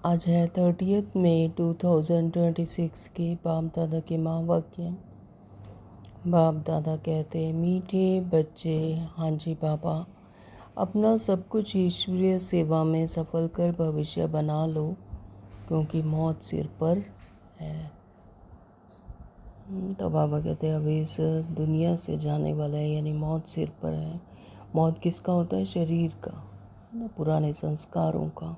आज है 30 मई 2026 की बाप दादा के महावाक्य। बाप दादा कहते, मीठे बच्चे, हाँ जी बाबा, अपना सब कुछ ईश्वरीय सेवा में सफल कर भविष्य बना लो, क्योंकि मौत सिर पर है। तो बाबा कहते हैं अभी इस दुनिया से जाने वाला है, यानी मौत सिर पर है। मौत किसका होता है? शरीर का, पुराने संस्कारों का।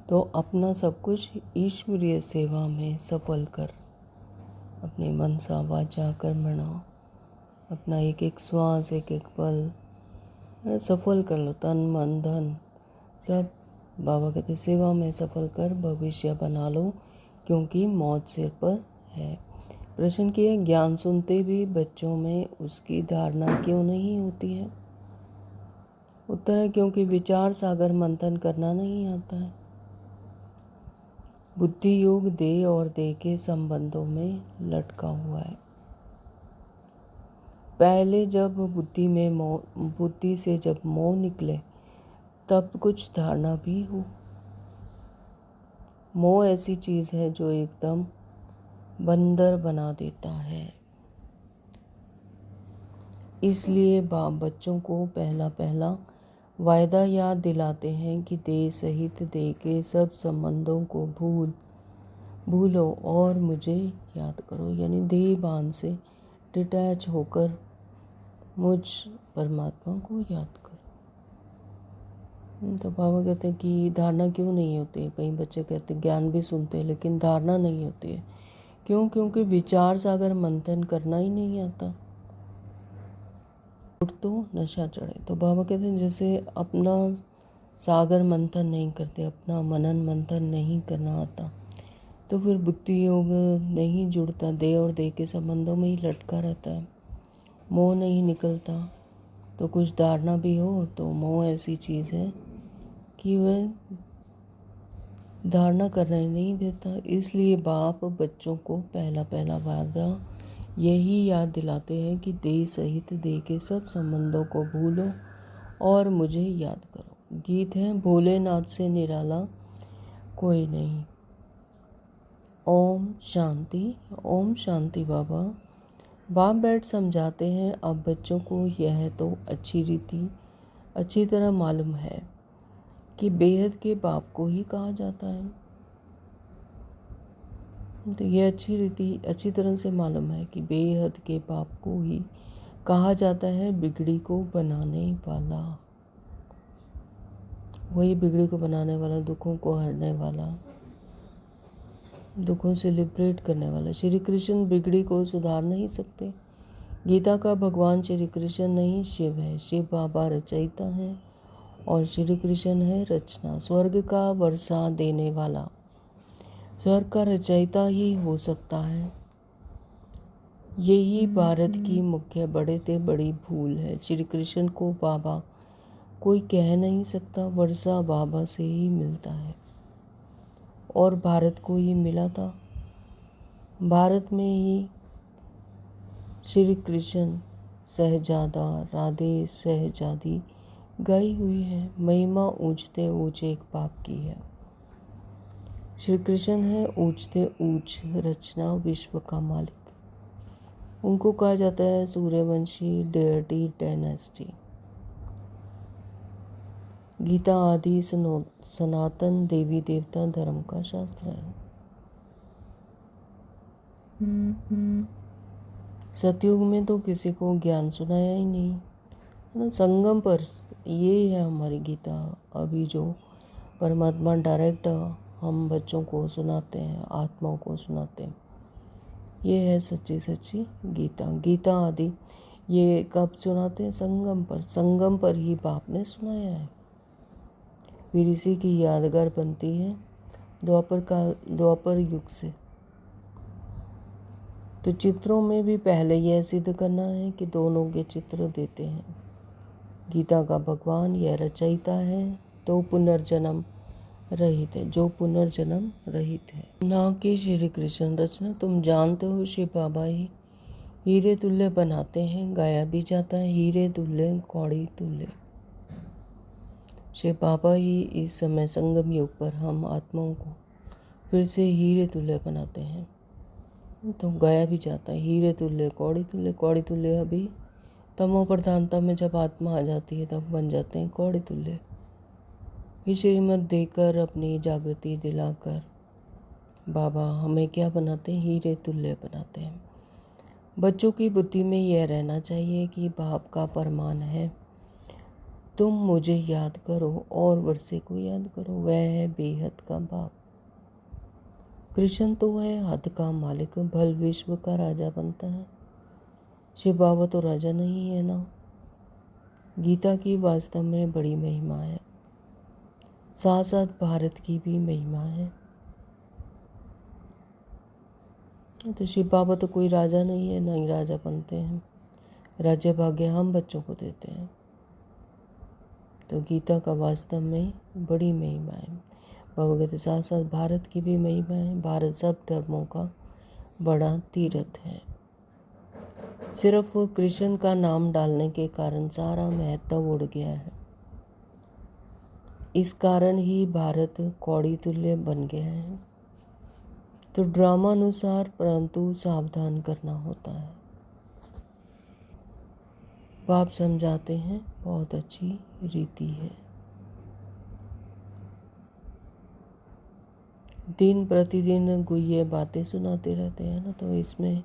तो अपना सब कुछ ईश्वरीय सेवा में सफल कर, अपने मनसा वाचा कर्मणा, अपना एक एक श्वास एक एक पल सफल कर लो, तन मन धन सब। बाबा कहते सेवा में सफल कर भविष्य बना लो, क्योंकि मौत सिर पर है। प्रश्न किया, ज्ञान सुनते भी बच्चों में उसकी धारणा क्यों नहीं होती है? उत्तर है, क्योंकि विचार सागर मंथन करना नहीं आता है। बुद्धि योग देह और देह के संबंधों में लटका हुआ है। पहले जब बुद्धि से जब मोह निकले, तब कुछ धारणा भी हो। मोह ऐसी चीज है जो एकदम बंदर बना देता है। इसलिए बाप बच्चों को पहला पहला वायदा याद दिलाते हैं कि देह सहित देह के सब संबंधों को भूलो और मुझे याद करो, यानी देह भान से डिटैच होकर मुझ परमात्मा को याद करो। तो बाबा कहते हैं कि धारणा क्यों नहीं होती है? कई बच्चे कहते हैं ज्ञान भी सुनते हैं लेकिन धारणा नहीं होती है। क्यों? क्योंकि विचार सागर मंथन करना ही नहीं आता। उठ तो नशा चढ़े। तो बाबा कहते हैं जैसे अपना सागर मंथन नहीं करते, अपना मनन मंथन नहीं करना आता, तो फिर बुद्धि योग नहीं जुड़ता, देह और देह के संबंधों में ही लटका रहता है। मोह नहीं निकलता। तो कुछ धारणा भी हो तो मोह ऐसी चीज़ है कि वह धारणा करने नहीं देता। इसलिए बाप बच्चों को पहला पहला वादा यही याद दिलाते हैं कि देह सहित देह के सब संबंधों को भूलो और मुझे याद करो। गीत है, भोलेनाथ से निराला कोई नहीं। ओम शांति। ओम शांति। बाबा बाप बैठ समझाते हैं, अब बच्चों को यह तो अच्छी तरह मालूम है कि बेहद के बाप को ही कहा जाता है। तो यह अच्छी तरह से मालूम है कि बेहद के बाप को ही कहा जाता है, बिगड़ी को बनाने वाला। वही बिगड़ी को बनाने वाला, दुखों को हरने वाला, दुखों से लिबरेट करने वाला। श्री कृष्ण बिगड़ी को सुधार नहीं सकते। गीता का भगवान श्री कृष्ण नहीं, शिव है। शिव बाबा रचयिता है और श्री कृष्ण है रचना। स्वर्ग का वर्षा देने वाला स्वर्ग का रचयिता ही हो सकता है। यही भारत की मुख्य बड़े से बड़ी भूल है। श्री कृष्ण को बाबा कोई कह नहीं सकता, वर्षा बाबा से ही मिलता है और भारत को ही मिला था। भारत में ही श्री कृष्ण सहजादा राधे सहजादी गाई हुई है। महिमा ऊंचते ऊंच एक बाप की है। श्री कृष्ण है ऊंचते ऊंच रचना, विश्व का मालिक। उनको कहा जाता है सूर्यवंशी डेटी डायनेस्टी। गीता आदि सनातन देवी देवता धर्म का शास्त्र है। सतयुग में तो किसी को ज्ञान सुनाया ही नहीं। संगम पर ये है हमारी गीता। अभी जो परमात्मा डायरेक्ट हम बच्चों को सुनाते हैं, आत्माओं को सुनाते हैं, ये है सच्ची गीता। गीता आदि ये कब सुनाते हैं? संगम पर ही बाप ने सुनाया है। फिर इसी की यादगार बनती है द्वापर युग से। तो चित्रों में भी पहले यह सिद्ध करना है कि दोनों के चित्र देते हैं। गीता का भगवान यह रचयिता है, तो पुनर्जन्म रहित है, जो पुनर्जन्म रहित है, ना कि श्री कृष्ण रचना। तुम जानते हो शिव बाबा ही हीरे तुल्य बनाते हैं। गाया भी जाता है, हीरे तुल्य कौड़ी तुल्य। श्री बाबा ही इस समय संगम युग पर हम आत्माओं को फिर से हीरे तुल्य बनाते हैं। तो गाया भी जाता है, हीरे तुल्य कौड़ी तुल्य। कौड़ी तुल्य अभी तमो प्रधानता में जब आत्मा आ जाती है तब बन जाते हैं कौड़ी तुल्य। फिर श्रीमत देकर अपनी जागृति दिलाकर बाबा हमें क्या बनाते हैं, हीरे तुल्य बनाते हैं। बच्चों की बुद्धि में यह रहना चाहिए कि बाप का फरमान है, तुम मुझे याद करो और वर्षे को याद करो। वह है बेहद का बाप। कृष्ण तो है हद का मालिक, भल विश्व का राजा बनता है। शिव बाबा तो राजा नहीं है ना। गीता की वास्तव में बड़ी महिमा है, साथ साथ भारत की भी महिमा है। तो शिव बाबा तो कोई राजा नहीं है, ना ही राजा बनते हैं। राज्य भाग्य हम बच्चों को देते हैं। तो गीता का वास्तव में बड़ी महिमा है। बाबा कहते साथ साथ भारत की भी महिमा है। भारत सब धर्मों का बड़ा तीर्थ है। सिर्फ कृष्ण का नाम डालने के कारण सारा महत्व उड़ गया है। इस कारण ही भारत कौड़ी तुल्य बन गया है। तो ड्रामा अनुसार परंतु सावधान करना होता है। बाप समझाते हैं, बहुत अच्छी रीति है। दिन प्रतिदिन गुह्य बातें सुनाते रहते हैं ना, तो इसमें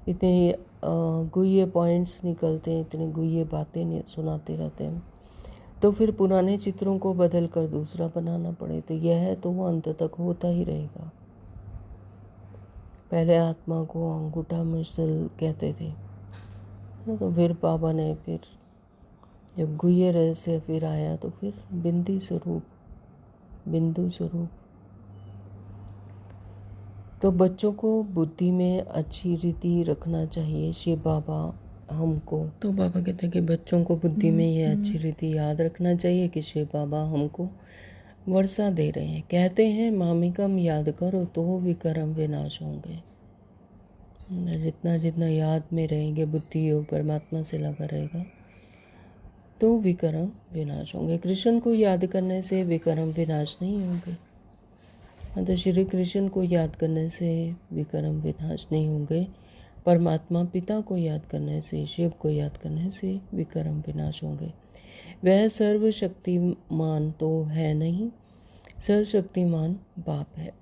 इतने गुह्य पॉइंट्स निकलते हैं, इतने गुह्य बातें सुनाते रहते हैं। तो फिर पुराने चित्रों को बदल कर दूसरा बनाना पड़े, तो यह तो वो अंत तक होता ही रहेगा। पहले आत्मा को अंगूठा मिसल कहते थे, तो फिर बाबा ने फिर जब गुह्य रहस्य फिर आया तो फिर बिंदु स्वरूप। तो बच्चों को बुद्धि में अच्छी रीति रखना चाहिए। शिव बाबा हमको, तो बाबा कहते हैं कि बच्चों को बुद्धि में ये अच्छी रीति याद रखना चाहिए कि शिव बाबा हमको वर्षा दे रहे हैं। कहते हैं मामिकम याद करो तो विक्रम विनाश होंगे। जितना जितना याद में रहेंगे, बुद्धि योग परमात्मा से लगा रहेगा, तो विक्रम विनाश होंगे। कृष्ण को याद करने से विक्रम विनाश नहीं होंगे। तो श्री कृष्ण को याद करने से विक्रम विनाश नहीं होंगे। परमात्मा पिता को याद करने से, शिव को याद करने से विक्रम विनाश होंगे। वह सर्वशक्तिमान तो है नहीं, सर्वशक्तिमान बाप है।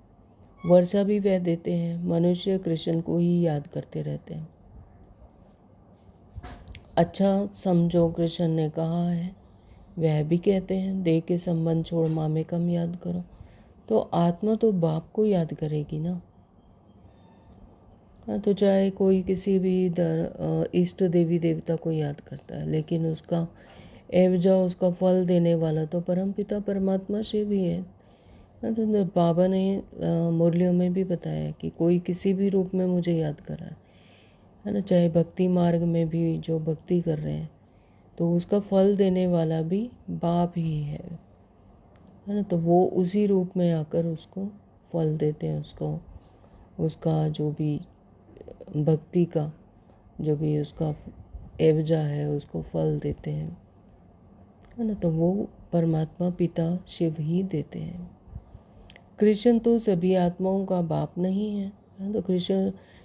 वर्षा भी वह देते हैं। मनुष्य कृष्ण को ही याद करते रहते हैं। अच्छा समझो, कृष्ण ने कहा है, वह भी कहते हैं देह के संबंध छोड़ मामेकम याद करो। तो आत्मा तो बाप को याद करेगी ना। तो चाहे कोई किसी भी इष्ट देवी देवता को याद करता है, लेकिन उसका एवजा, उसका फल देने वाला तो परमपिता परमात्मा शिव ही है। तो बाबा ने मुरलियों में भी बताया कि कोई किसी भी रूप में मुझे याद कर रहा है ना, चाहे भक्ति मार्ग में भी जो भक्ति कर रहे हैं, तो उसका फल देने वाला भी बाप ही है ना। तो वो उसी रूप में आकर उसको फल देते हैं, उसका जो भी भक्ति का जो भी उसका एवजा है उसको फल देते हैं, है ना। तो वो परमात्मा पिता शिव ही देते हैं। कृष्ण तो सभी आत्माओं का बाप नहीं है, तो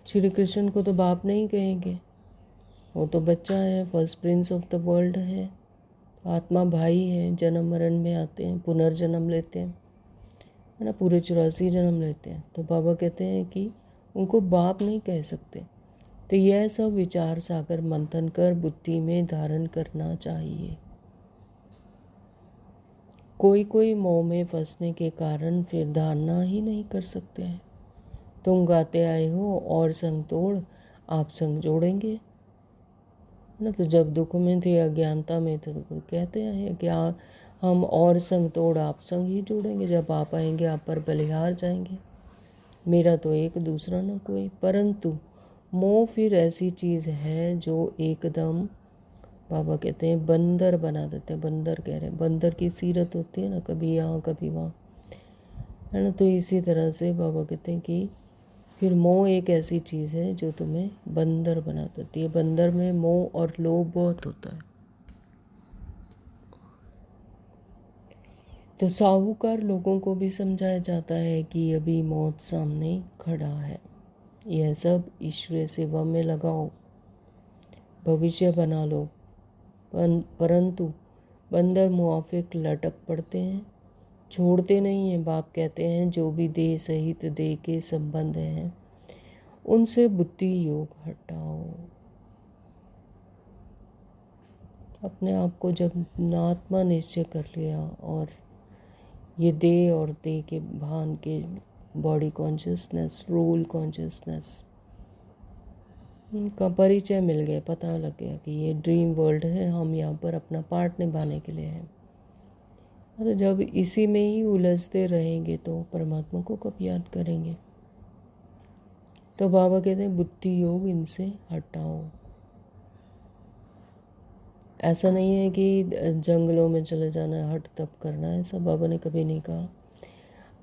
श्री कृष्ण को तो बाप नहीं कहेंगे। वो तो बच्चा है, first Prince of the world है। आत्मा भाई है, जन्म मरण में आते हैं, पुनर्जन्म लेते हैं, है ना, पूरे 84 जन्म लेते हैं। तो बाबा कहते हैं कि उनको बाप नहीं कह सकते। तो यह सब विचार सागर मंथन कर बुद्धि में धारण करना चाहिए। कोई मोह में फंसने के कारण फिर धारणा ही नहीं कर सकते हैं। तुम गाते आए हो और संग तोड़ आप संग जोड़ेंगे ना। तो जब दुख में थे, अज्ञानता में थे, तो कहते हैं कि हम और संग तोड़ आप संग ही जोड़ेंगे। जब आप आएंगे आप पर बलिहार जाएंगे। मेरा तो एक दूसरा ना कोई। परंतु मोह फिर ऐसी चीज़ है जो एकदम, बाबा कहते हैं, बंदर बना देते हैं। बंदर कह रहे हैं, बंदर की सीरत होती है ना, कभी यहाँ कभी वहाँ, है ना। तो इसी तरह से बाबा कहते हैं कि फिर मोह एक ऐसी चीज़ है जो तुम्हें बंदर बना देती है। बंदर में मोह और लोभ बहुत होता है। तो साहूकार लोगों को भी समझाया जाता है कि अभी मौत सामने खड़ा है, यह सब ईश्वरीय सेवा में लगाओ, भविष्य बना लो। परंतु बंदर मुआफिक लटक पड़ते हैं, छोड़ते नहीं हैं। बाप कहते हैं जो भी देह सहित देह के संबंध हैं उनसे बुद्धि योग हटाओ। अपने आप को जब आत्मा निश्चय कर लिया और ये देह और देह के भान के बॉडी कॉन्शियसनेस, रोल कॉन्शियसनेस का परिचय मिल गया, पता लग गया कि ये ड्रीम वर्ल्ड है, हम यहाँ पर अपना पार्ट निभाने के लिए हैं। तो जब इसी में ही उलझते रहेंगे तो परमात्मा को कब याद करेंगे। तो बाबा कहते हैं बुद्धि योग इनसे हटाओ। ऐसा नहीं है कि जंगलों में चले जाना है, हट तप करना है, ऐसा बाबा ने कभी नहीं कहा।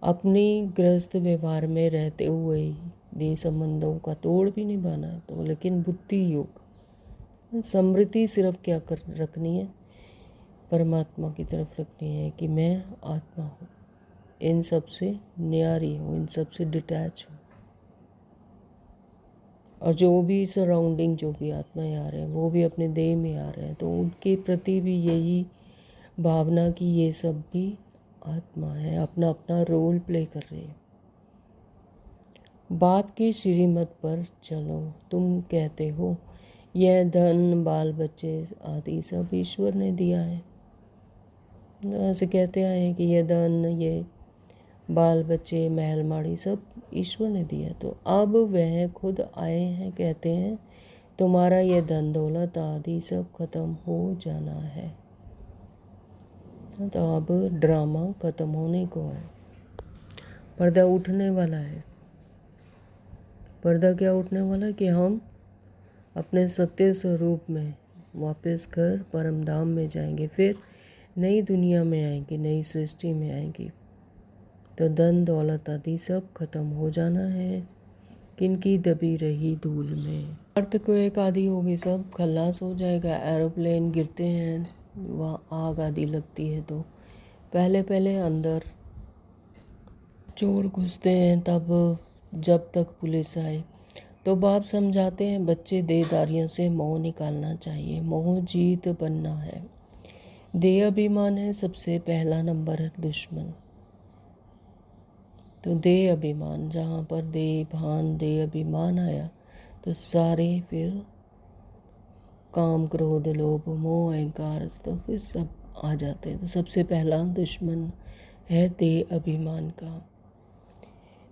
अपनी गृहस्थ व्यवहार में रहते हुए ही देह संबंधों का तोड़ भी निभाना है। तो लेकिन बुद्धि योग, स्मृति सिर्फ क्या कर रखनी है, परमात्मा की तरफ रखनी है कि मैं आत्मा हूँ, इन सब से न्यारी हूँ, इन सब से डिटैच हूँ। और जो भी सराउंडिंग, जो भी आत्माएं आ रहे हैं वो भी अपने देह में आ रहे हैं, तो उनके प्रति भी यही भावना कि ये सब भी आत्मा है, अपना अपना रोल प्ले कर रहे हैं। बाप की श्रीमत पर चलो। तुम कहते हो यह धन, बाल बच्चे आदि सब ईश्वर ने दिया है। ऐसे कहते आए हैं कि यह धन, ये बाल बच्चे, महल माड़ी सब ईश्वर ने दिया। तो अब वह खुद आए हैं, कहते हैं तुम्हारा ये धन दौलत आदि सब खत्म हो जाना है। तो अब ड्रामा खत्म होने को है, पर्दा उठने वाला है। पर्दा क्या उठने वाला है कि हम अपने सत्य स्वरूप में वापस घर परम धाम में जाएंगे, फिर नई दुनिया में आएंगे, नई सृष्टि में आएंगे। तो धन दौलत आदि सब खत्म हो जाना है, किनकी दबी रही धूल में। अर्थ को एक आदि होगी, सब खल्लास हो जाएगा। एरोप्लेन गिरते हैं, वहाँ आग आदि लगती है, तो पहले पहले अंदर चोर घुसते हैं, तब जब तक पुलिस आए तो बाप समझाते हैं बच्चे देहदारियों से मोह निकालना चाहिए, मोह जीत बनना है। देह अभिमान है सबसे पहला नंबर दुश्मन। तो देह अभिमान, जहाँ पर देह भान, देह अभिमान आया तो सारे फिर काम, क्रोध, लोभ, मोह, अहंकार तो फिर सब आ जाते हैं। तो सबसे पहला दुश्मन है देह अभिमान का।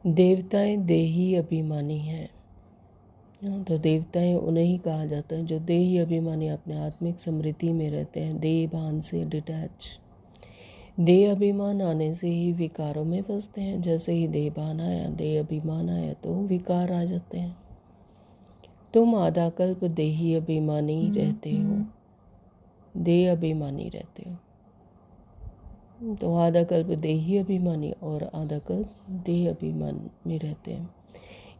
देवताएं देही अभिमानी हैं। तो देवताएं उन्हें ही कहा जाता है जो देही अभिमानी, अपने आत्मिक समृद्धि में रहते हैं, देह भान से डिटैच। देह अभिमान आने से ही विकारों में फंसते हैं। जैसे ही देह भान आया, देह अभिमान आया तो विकार आ जाते हैं। तुम आधा कल्प देही अभिमानी रहते हो, देह अभिमानी रहते हो। तो आधा कल्प देही अभिमानी और आधा कल्प देह अभिमान में रहते हैं,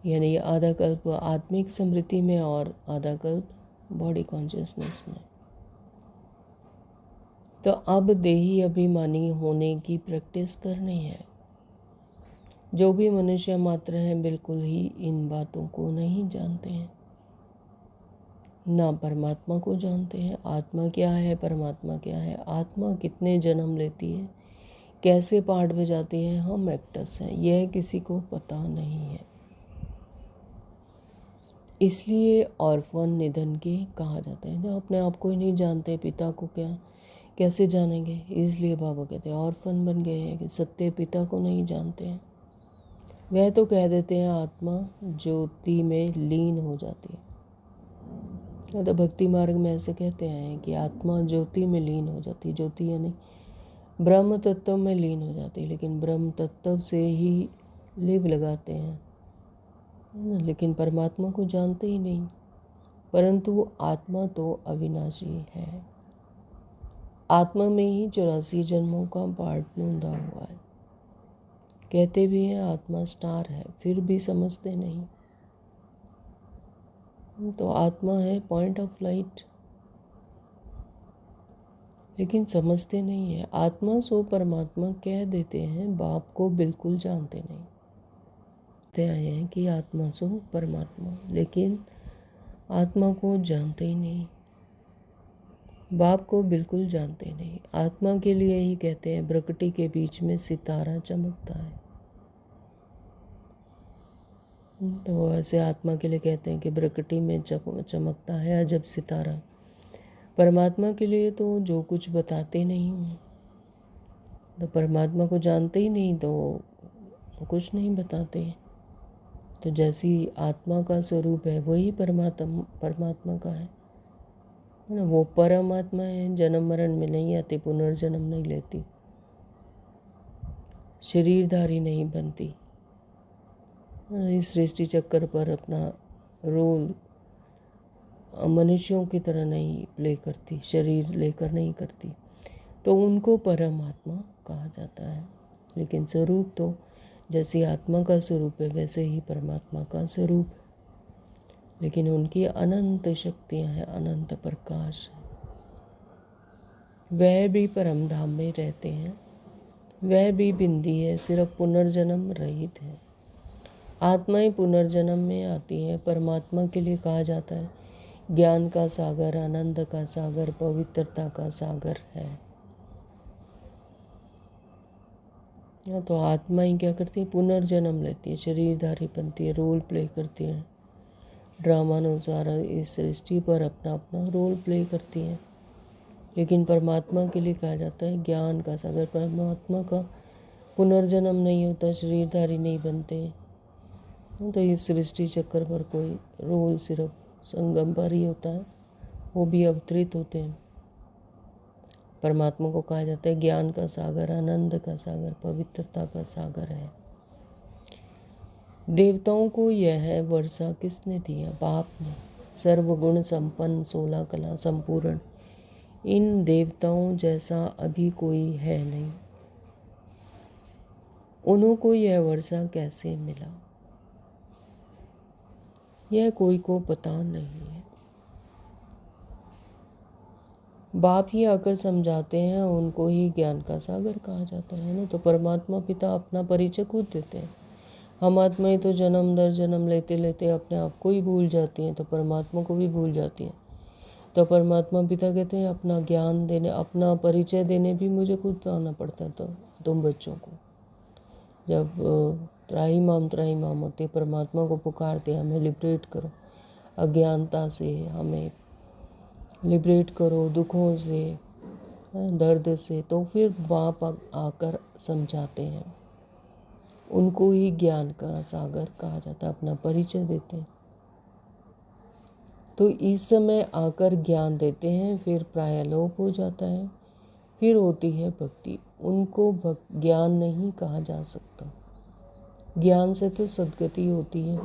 यानी आधा कल्प आत्मिक स्मृति में और आधा कल्प बॉडी कॉन्शियसनेस में। तो अब देही अभिमानी होने की प्रैक्टिस करनी है। जो भी मनुष्य मात्र हैं बिल्कुल ही इन बातों को नहीं जानते हैं, ना परमात्मा को जानते हैं। आत्मा क्या है, परमात्मा क्या है, आत्मा कितने जन्म लेती है, कैसे पार्ट बजाती है, हम एक्टर्स हैं, यह किसी को पता नहीं है। इसलिए ऑर्फन निधन के कहा जाता है। जो अपने आप को ही नहीं जानते, पिता को क्या कैसे जानेंगे। इसलिए बाबा कहते हैं ऑर्फन बन गए हैं कि सत्य पिता को नहीं जानते हैं। वह तो कह देते हैं आत्मा ज्योति में लीन हो जाती है। तो भक्ति मार्ग में ऐसे कहते हैं कि आत्मा ज्योति में लीन हो जाती है। ज्योति यानी ब्रह्म तत्व में लीन हो जाती है, लेकिन ब्रह्म तत्व से ही लिव लगाते हैं, लेकिन परमात्मा को जानते ही नहीं। परंतु आत्मा तो अविनाशी है। आत्मा में ही 84 जन्मों का पार्ट ढूंढा हुआ है। कहते भी हैं आत्मा स्टार है, फिर भी समझते नहीं। तो आत्मा है पॉइंट ऑफ लाइट। लेकिन समझते नहीं है। आत्मा सो परमात्मा कह देते हैं, बाप को बिल्कुल जानते नहीं। कहते आए हैं कि आत्मा सो परमात्मा, लेकिन आत्मा को जानते ही नहीं, बाप को बिल्कुल जानते नहीं। आत्मा के लिए ही कहते हैं प्रकृति के बीच में सितारा चमकता है। तो ऐसे आत्मा के लिए कहते हैं कि प्रकृति में चमकता है अजब सितारा। परमात्मा के लिए तो जो कुछ बताते नहीं, तो परमात्मा को जानते ही नहीं तो कुछ नहीं बताते। तो जैसी आत्मा का स्वरूप है वही परमात्मा का है ना। वो परमात्मा है, जन्म मरण में नहीं आती, पुनर्जन्म नहीं लेती, शरीरधारी नहीं बनती, इस सृष्टि चक्कर पर अपना रोल मनुष्यों की तरह नहीं प्ले करती, शरीर लेकर नहीं करती, तो उनको परमात्मा कहा जाता है। लेकिन स्वरूप तो जैसी आत्मा का स्वरूप है वैसे ही परमात्मा का स्वरूप, लेकिन उनकी अनंत शक्तियाँ हैं, अनंत प्रकाश है। वह भी परम धाम में रहते हैं, वह भी बिंदी है, सिर्फ पुनर्जन्म रहित है। आत्माएं पुनर्जन्म में आती हैं। परमात्मा के लिए कहा जाता है ज्ञान का सागर, आनंद का सागर, पवित्रता का सागर है। तो आत्माएं क्या करती है, पुनर्जन्म लेती है, शरीरधारी बनती है, रोल प्ले करती है, ड्रामानुसार इस सृष्टि पर अपना अपना रोल प्ले करती है। लेकिन परमात्मा के लिए कहा जाता है ज्ञान का सागर। परमात्मा का पुनर्जन्म नहीं होता, शरीरधारी नहीं बनते, तो इस सृष्टि चक्कर पर कोई रोल सिर्फ संगम पर ही होता है, वो भी अवतरित होते हैं। परमात्मा को कहा जाता है ज्ञान का सागर, आनंद का सागर, पवित्रता का सागर है। देवताओं को यह वर्षा किसने दिया, बाप ने। सर्वगुण संपन्न, 16 कला संपूर्ण, इन देवताओं जैसा अभी कोई है नहीं। उनको यह वर्षा कैसे मिला, यह कोई को पता नहीं है। बाप ही आकर समझाते हैं, उनको ही ज्ञान का सागर कहा जाता है ना। तो परमात्मा पिता अपना परिचय खुद देते हैं। हम आत्माएं तो जन्म दर जन्म लेते लेते अपने आप को ही भूल जाती हैं, तो परमात्मा को भी भूल जाती हैं। तो परमात्मा पिता कहते हैं अपना ज्ञान देने, अपना परिचय देने भी मुझे खुद आना पड़ता है। तो तुम बच्चों को जब त्राही माम होते, परमात्मा को पुकारते हैं हमें लिबरेट करो, अज्ञानता से हमें लिबरेट करो, दुखों से, दर्द से, तो फिर बाप आकर समझाते हैं। उनको ही ज्ञान का सागर कहा जाता है, अपना परिचय देते हैं। तो इस समय आकर ज्ञान देते हैं, फिर प्रायलोप हो जाता है, फिर होती है भक्ति। उनको ज्ञान नहीं कहा जा सकता। ज्ञान से तो सद्गति होती है।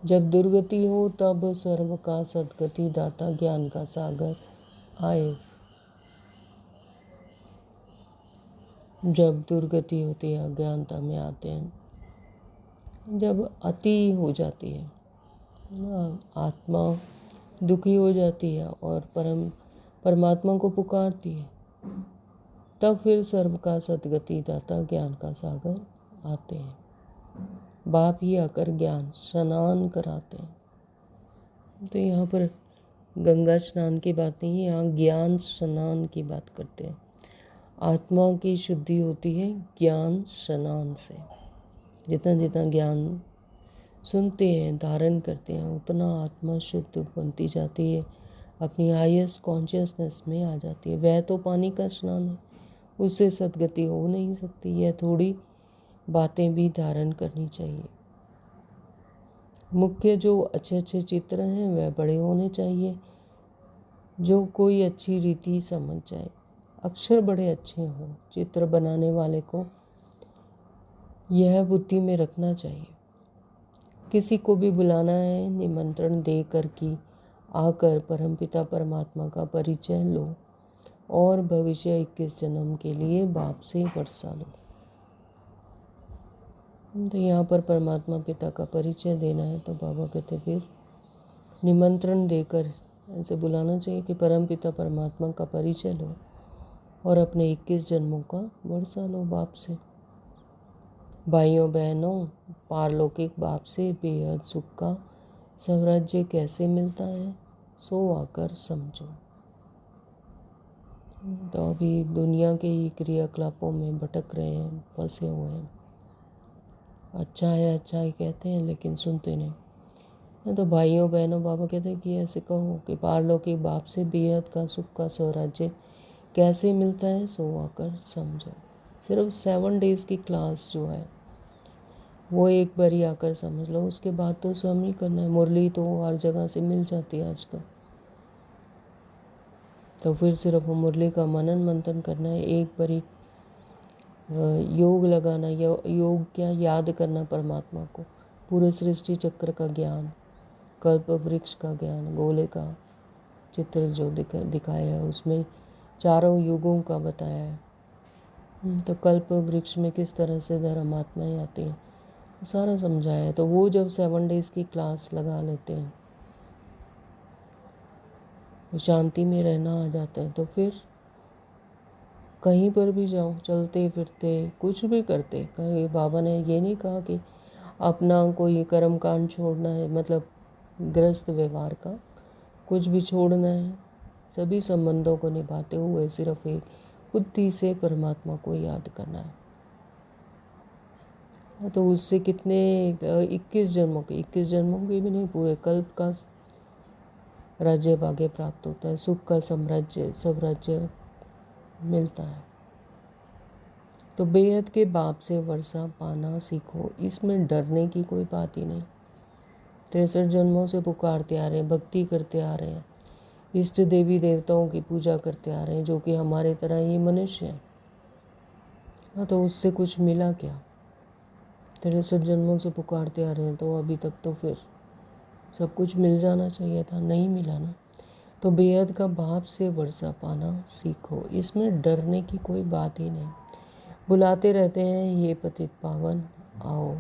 जब दुर्गति हो तब सर्व का सद्गति दाता ज्ञान का सागर आए। जब दुर्गति होती है, अज्ञानता में आते हैं, जब अति हो जाती है ना, आत्मा दुखी हो जाती है और परमात्मा को पुकारती है, तब फिर सर्व का सद्गति दाता ज्ञान का सागर आते हैं। बाप ही आकर ज्ञान स्नान कराते हैं। तो यहाँ पर गंगा स्नान की बात नहीं है, यहाँ ज्ञान स्नान की बात करते हैं। आत्मा की शुद्धि होती है ज्ञान स्नान से। जितना जितना ज्ञान सुनते हैं, धारण करते हैं, उतना आत्मा शुद्ध बनती जाती है, अपनी हाईएस्ट कॉन्शियसनेस में आ जाती है। वह तो पानी का स्नान है, उससे सद्गति हो नहीं सकती। यह थोड़ी बातें भी धारण करनी चाहिए। मुख्य जो अच्छे अच्छे चित्र हैं वह बड़े होने चाहिए, जो कोई अच्छी रीति समझ जाए। अक्षर बड़े अच्छे हों, चित्र बनाने वाले को यह बुद्धि में रखना चाहिए। किसी को भी बुलाना है, निमंत्रण दे कर कि आकर परमपिता परमात्मा का परिचय लो और भविष्य 21 जन्म के लिए बाप से वर्षा लो। तो यहाँ पर परमात्मा पिता का परिचय देना है, तो बाबा कहते फिर निमंत्रण देकर ऐसे बुलाना चाहिए कि परमपिता परमात्मा का परिचय लो और अपने 21 जन्मों का वर्षा लो बाप से। भाइयों बहनों, पारलौकिक बाप से बेहद सुख का स्वराज्य कैसे मिलता है, सो आकर समझो। तो अभी दुनिया के ही क्रियाकलापों में भटक रहे हैं, फंसे हुए हैं। अच्छा है कहते हैं, लेकिन सुनते नहीं। तो भाइयों बहनों, बाबा कहते हैं कि ऐसे कहो कि पारलौकिक बाप से बेहद का सुख का स्वराज्य कैसे मिलता है, सो आकर समझो। सिर्फ 7 डेज़ की क्लास जो है वो एक बार ही आकर समझ लो, उसके बाद तो स्वयं ही करना है। मुरली तो हर जगह से मिल जाती है आजकल, तो फिर सिर्फ मुरली का मनन मंथन करना है। एक बार ही योग लगाना, योग क्या, याद करना परमात्मा को, पूरे सृष्टि चक्र का ज्ञान, कल्प वृक्ष का ज्ञान, गोले का चित्र जो दिखाया है उसमें चारों युगों का बताया है। तो कल्प वृक्ष में किस तरह से धर्मात्माएँ आती हैं, सारा समझाया है। तो वो जब 7 डेज़ की क्लास लगा लेते हैं तो शांति में रहना आ जाता है। तो फिर कहीं पर भी जाओ, चलते फिरते कुछ भी करते, कहीं बाबा ने ये नहीं कहा कि अपना कोई कर्म कांड छोड़ना है, मतलब गृहस्थ व्यवहार का कुछ भी छोड़ना है। सभी संबंधों को निभाते हुए सिर्फ एक बुद्धि से परमात्मा को याद करना है। तो उससे कितने 21 जन्मों के भी नहीं, पूरे कल्प का राज्य भाग्य प्राप्त होता है, सुख का स्वराज्य मिलता है। तो बेहद के बाप से वर्षा पाना सीखो, इसमें डरने की कोई बात ही नहीं। 63 जन्मों से पुकारते आ रहे हैं, भक्ति करते आ रहे हैं, इष्ट देवी देवताओं की पूजा करते आ रहे हैं, जो कि हमारे तरह ही मनुष्य हैं। हाँ, तो उससे कुछ मिला क्या? 63 जन्मों से पुकारते आ रहे हैं, तो अभी तक तो फिर सब कुछ मिल जाना चाहिए था, नहीं मिला ना। तो बेहद का बाप से वर्षा पाना सीखो, इसमें डरने की कोई बात ही नहीं। बुलाते रहते हैं, ये पतित पावन आओ।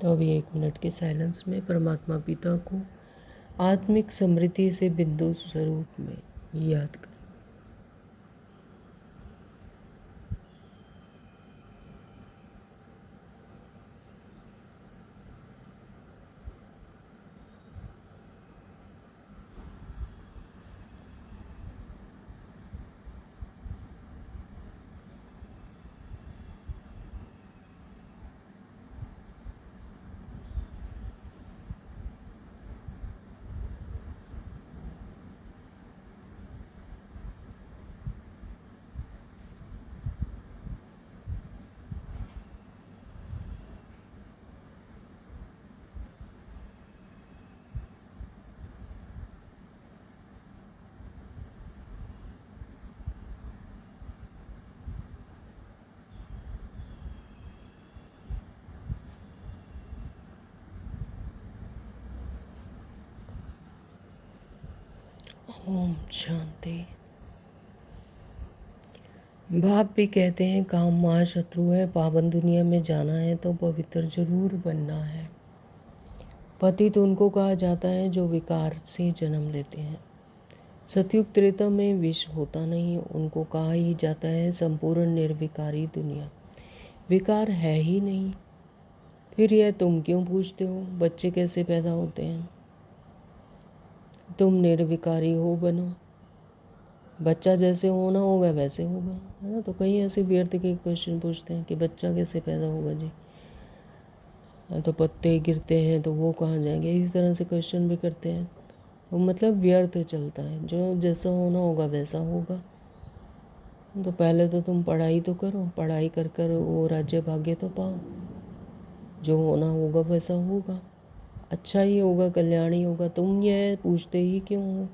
तो अभी 1 मिनट के साइलेंस में परमात्मा पिता को आत्मिक समृद्धि से बिंदु स्वरूप में याद करें। ओम शांति। बाप भी कहते हैं काम महाशत्रु है, पावन दुनिया में जाना है तो पवित्र जरूर बनना है। पतित उनको कहा जाता है जो विकार से जन्म लेते हैं। सतयुग त्रेता में विष होता नहीं, उनको कहा ही जाता है संपूर्ण निर्विकारी दुनिया, विकार है ही नहीं। फिर यह तुम क्यों पूछते हो बच्चे कैसे पैदा होते हैं? तुम निर्विकारी हो बनो, बच्चा जैसे होना होगा वैसे होगा, है ना। तो कई ऐसे व्यर्थ के क्वेश्चन पूछते हैं कि बच्चा कैसे पैदा होगा जी, तो पत्ते गिरते हैं तो वो कहाँ जाएंगे, इस तरह से क्वेश्चन भी करते हैं। तो मतलब व्यर्थ चलता है, जो जैसा होना होगा वैसा होगा। तो पहले तो तुम पढ़ाई तो करो, पढ़ाई कर कर वो राज्य भाग्य तो पाओ, जो होना होगा वैसा होगा, अच्छा ही होगा, कल्याण ही होगा। तुम यह पूछते ही क्यों हो?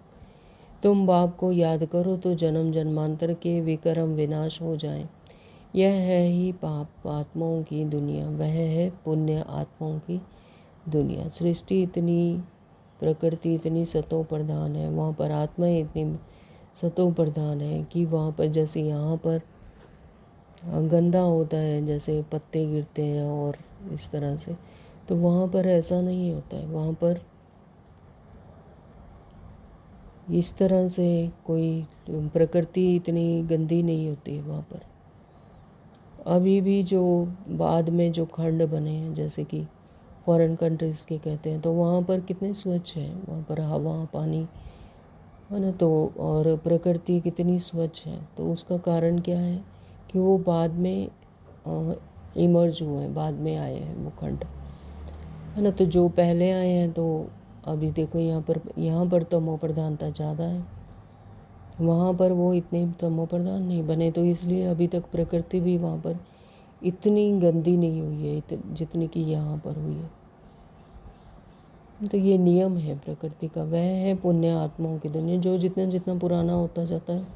तुम बाप को याद करो तो जन्म जन्मांतर के विकर्म विनाश हो जाएं। यह है ही पाप आत्माओं की दुनिया, वह है पुण्य आत्माओं की दुनिया। सृष्टि इतनी, प्रकृति इतनी सतो प्रधान है, वहाँ पर आत्माएं इतनी सतो प्रधान है कि वहाँ पर जैसे यहाँ पर गंदा होता है, जैसे पत्ते गिरते हैं और इस तरह से, तो वहाँ पर ऐसा नहीं होता है। वहाँ पर इस तरह से कोई प्रकृति इतनी गंदी नहीं होती है वहाँ पर। अभी भी जो बाद में जो खंड बने हैं, जैसे कि फॉरेन कंट्रीज़ के कहते हैं, तो वहाँ पर कितने स्वच्छ हैं, वहाँ पर हवा पानी है ना, तो और प्रकृति कितनी स्वच्छ है। तो उसका कारण क्या है कि वो बाद में इमर्ज हुए हैं, बाद में आए हैं वो खंड, है ना। तो जो पहले आए हैं तो अभी देखो यहाँ पर तमो प्रधानता ज़्यादा है, वहाँ पर वो इतने तमो प्रधान नहीं बने, तो इसलिए अभी तक प्रकृति भी वहाँ पर इतनी गंदी नहीं हुई है जितनी कि यहाँ पर हुई है। तो ये नियम है प्रकृति का, वह है पुण्य आत्माओं की दुनिया। जो जितना जितना पुराना होता जाता है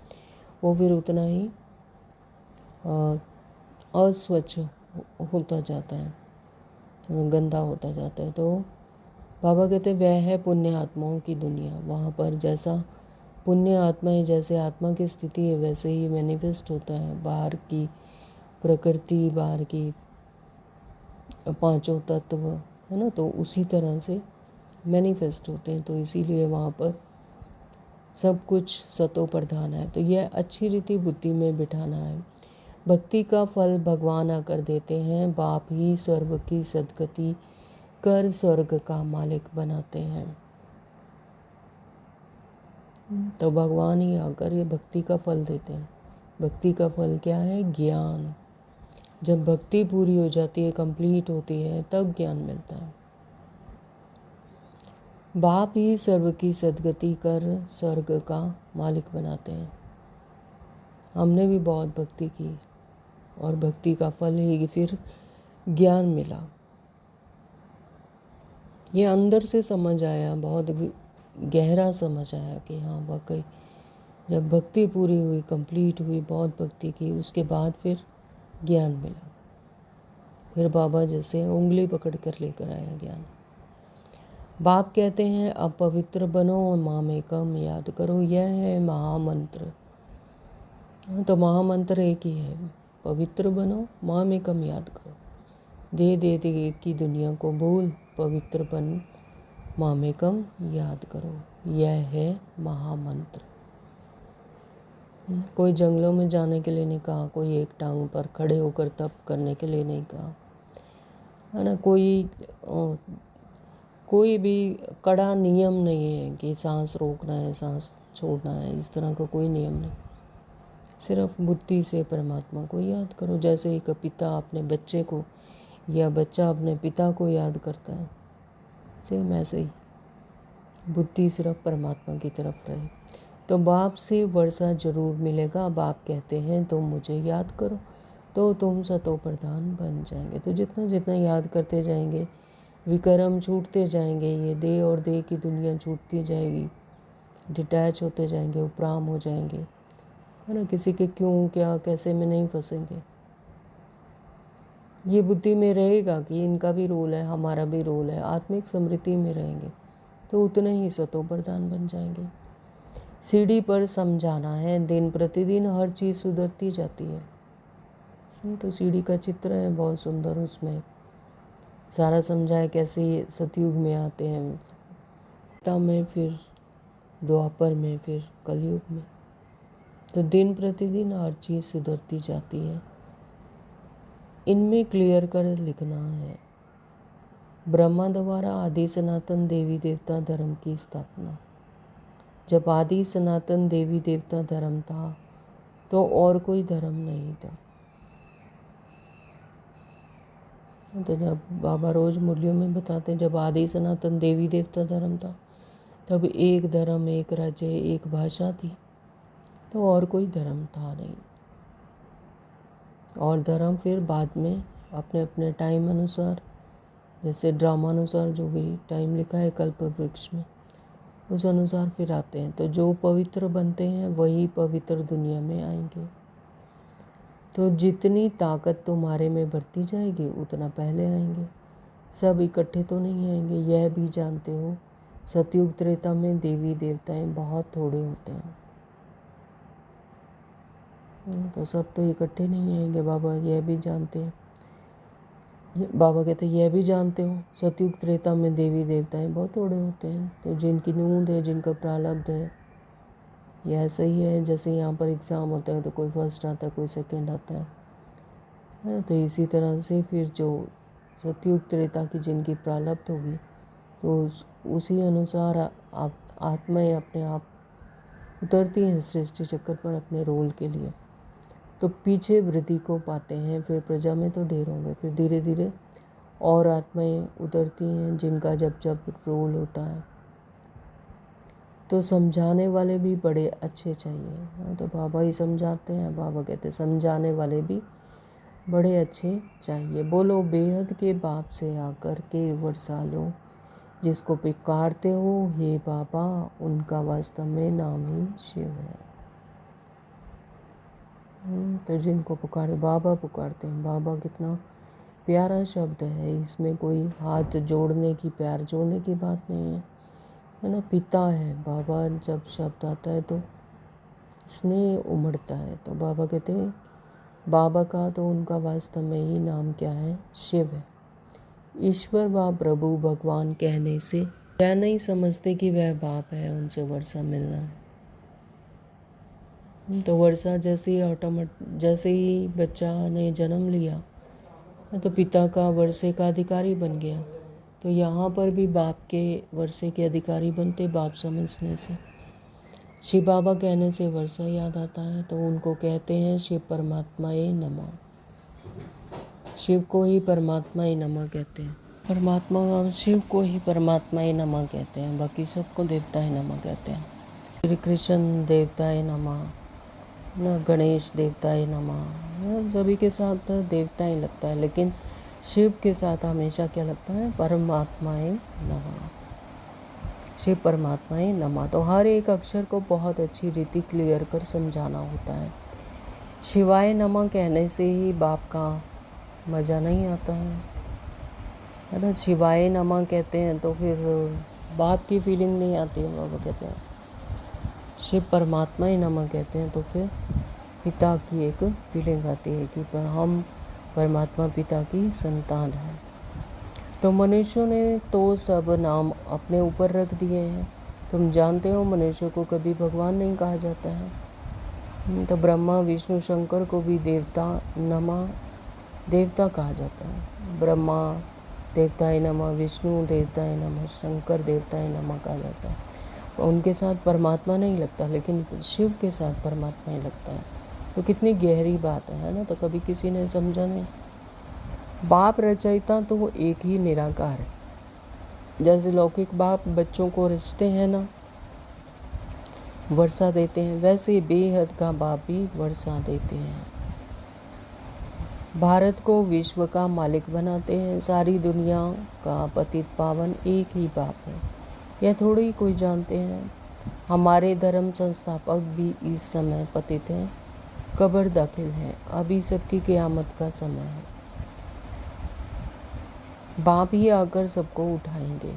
वो फिर उतना ही अस्वच्छ होता जाता है, गंदा होता जाता है। तो बाबा कहते हैं वह है पुण्य आत्माओं की दुनिया। वहाँ पर जैसा पुण्य आत्मा है, जैसे आत्मा की स्थिति है, वैसे ही मैनिफेस्ट होता है बाहर की प्रकृति, बाहर की पांचों तत्व, है ना। तो उसी तरह से मैनिफेस्ट होते हैं। तो इसीलिए वहाँ पर सब कुछ सतो प्रधान है। तो यह अच्छी रीति बुद्धि में बिठाना है। भक्ति का फल भगवान आकर देते हैं, बाप ही स्वर्ग की सदगति कर स्वर्ग का मालिक बनाते हैं। तो भगवान ही आकर ये भक्ति का फल देते हैं। भक्ति का फल क्या है? ज्ञान। जब भक्ति पूरी हो जाती है, कंप्लीट होती है, तब ज्ञान मिलता है। बाप ही सर्व की सदगति कर स्वर्ग का मालिक बनाते हैं। हमने भी बहुत भक्ति की और भक्ति का फल ही फिर ज्ञान मिला। ये अंदर से समझ आया, बहुत गहरा समझ आया कि हाँ वाकई जब भक्ति पूरी हुई, कंप्लीट हुई, बहुत भक्ति की, उसके बाद फिर ज्ञान मिला। फिर बाबा जैसे उंगली पकड़ कर लेकर आया ज्ञान। बाप कहते हैं अब पवित्र बनो, मामेकम याद करो, यह है महामंत्र। तो महामंत्र एक ही है, पवित्र बनो, मामेकम याद करो। दे दे दे की दुनिया को भूल, पवित्र बन, मामेकम याद करो, यह है महामंत्र। कोई जंगलों में जाने के लिए नहीं कहा, कोई एक टांग पर खड़े होकर तप करने के लिए नहीं कहा, है ना। कोई भी कड़ा नियम नहीं है कि सांस रोकना है, सांस छोड़ना है, इस तरह का कोई नियम नहीं। सिर्फ बुद्धि से परमात्मा को याद करो। जैसे एक पिता अपने बच्चे को या बच्चा अपने पिता को याद करता है, सेम ऐसे ही बुद्धि सिर्फ परमात्मा की तरफ रहे। तो बाप से वर्षा जरूर मिलेगा। बाप कहते हैं तुम मुझे याद करो तो तुम सतो प्रधान बन जाएंगे। तो जितना जितना याद करते जाएंगे, विक्रम छूटते जाएंगे, ये देह और देह की दुनिया छूटती जाएगी, डिटैच होते जाएंगे, उपराम हो जाएंगे, है ना। किसी के क्यों क्या कैसे में नहीं फंसेंगे। ये बुद्धि में रहेगा कि इनका भी रोल है, हमारा भी रोल है, आत्मिक समृद्धि में रहेंगे तो उतने ही सतो प्रधान बन जाएंगे। सीढ़ी पर समझाना है, दिन प्रतिदिन हर चीज़ सुधरती जाती है। तो सीढ़ी का चित्र है बहुत सुंदर, उसमें सारा समझाए कैसे ये सतयुग में आते हैं, त्रेता में, फिर द्वापर में, फिर कलयुग में। तो दिन प्रतिदिन हर चीज़ सुधरती जाती है। इनमें क्लियर कर लिखना है। ब्रह्मा द्वारा आदि सनातन देवी देवता धर्म की स्थापना। जब आदि सनातन देवी देवता धर्म था तो और कोई धर्म नहीं था। तो जब बाबा रोज मुरलियों में बताते हैं, जब आदि सनातन देवी देवता धर्म था तब एक धर्म, एक राज्य, एक भाषा थी, तो और कोई धर्म था नहीं। और धर्म फिर बाद में अपने अपने टाइम अनुसार, जैसे ड्रामा अनुसार जो भी टाइम लिखा है कल्प वृक्ष में, उस अनुसार फिर आते हैं। तो जो पवित्र बनते हैं वही पवित्र दुनिया में आएंगे। तो जितनी ताकत तुम्हारे में बढ़ती जाएगी उतना पहले आएंगे। सब इकट्ठे तो नहीं आएंगे, यह भी जानते हो। सतयुग त्रेता में देवी देवताएं बहुत थोड़े होते हैं, तो सब तो इकट्ठे नहीं आएंगे। बाबा यह भी जानते हैं, बाबा कहते हैं यह भी जानते हो, सतयुग त्रेता में देवी देवताएं बहुत थोड़े होते हैं। तो जिनकी नूंद है, जिनका प्रारब्ध है, ये ऐसा ही है जैसे यहाँ पर एग्ज़ाम होता है तो कोई फर्स्ट आता है, कोई सेकंड आता है ना। तो इसी तरह से फिर जो सतयुग त्रेता की जिनकी प्रारब्ध होगी तो उसी अनुसार आप आत्माएं अपने आप उतरती हैं सृष्टि चक्कर पर अपने रोल के लिए। तो पीछे वृद्धि को पाते हैं, फिर प्रजा में तो ढेर होंगे, फिर धीरे धीरे और आत्माएं उतरती हैं जिनका जब जब रोल होता है। तो समझाने वाले भी बड़े अच्छे चाहिए। तो बाबा ही समझाते हैं, बाबा कहते हैं समझाने वाले भी बड़े अच्छे चाहिए। बोलो बेहद के बाप से आकर के वर्षा लो, जिसको पुकारते हो हे बाबा उनका वास्तव में नाम ही शिव है। तो जिनको पुकारते बाबा पुकारते हैं, बाबा कितना प्यारा शब्द है। इसमें कोई हाथ जोड़ने की, पैर जोड़ने की बात नहीं है ना। पिता है बाबा, जब शब्द आता है तो स्नेह उमड़ता है। तो बाबा कहते हैं बाबा का तो उनका वास्तव में ही नाम क्या है, शिव है। ईश्वर व प्रभु भगवान कहने से वह नहीं समझते कि वह बाप है, उनसे वर्षा मिलना है। तो वर्षा जैसे ही बच्चा ने जन्म लिया तो पिता का वर्षे का अधिकारी बन गया। तो यहाँ पर भी बाप के वर्षे के अधिकारी बनते, बाप समझने से। शिव बाबा कहने से वर्षा याद आता है, तो उनको कहते हैं शिव परमात्माए नमः। शिव को ही परमात्माए नमः कहते हैं। परमात्मा शिव को ही परमात्माए नमः कहते हैं, बाकी सबको देवताए नमः कहते हैं। श्री कृष्ण देवताए नमः, गणेश देवताए नमः, सभी के साथ देवताएं लगता है, लेकिन शिव के साथ हमेशा क्या लगता है, परमात्माए नमः, शिव परमात्माए नमः। तो हर एक अक्षर को बहुत अच्छी रीति क्लियर कर समझाना होता है। शिवाय नमः कहने से ही बाप का मज़ा नहीं आता है ना। शिवाय नमः कहते हैं तो फिर बाप की फीलिंग नहीं आती है। बाबा कहते हैं शिव परमात्माए नमः कहते हैं तो फिर पिता की एक फीलिंग आती है कि हम परमात्मा पिता की संतान हैं। तो मनुष्यों ने तो सब नाम अपने ऊपर रख दिए हैं। तुम जानते हो मनुष्य को कभी भगवान नहीं कहा जाता है। तो ब्रह्मा विष्णु शंकर को भी देवता कहा जाता है। ब्रह्मा देवताए नमः, विष्णु देवताए नमः, शंकर देवताए नमः कहा जाता है। उनके साथ परमात्मा नहीं लगता, लेकिन शिव के साथ परमात्मा ही लगता है। तो कितनी गहरी बात है ना। तो कभी किसी ने समझा नहीं। बाप रचयिता तो वो एक ही निराकार है। जैसे लौकिक बाप बच्चों को रचते हैं ना, वर्षा देते हैं, वैसे बेहद का बाप भी वर्षा देते हैं। भारत को विश्व का मालिक बनाते हैं। सारी दुनिया का पतित पावन एक ही बाप है, यह थोड़ी कोई जानते हैं। हमारे धर्म संस्थापक भी इस समय पतित हैं, कब्र दाखिल हैं। अभी सबकी क़यामत का समय है। बाप ही आकर सबको उठाएंगे।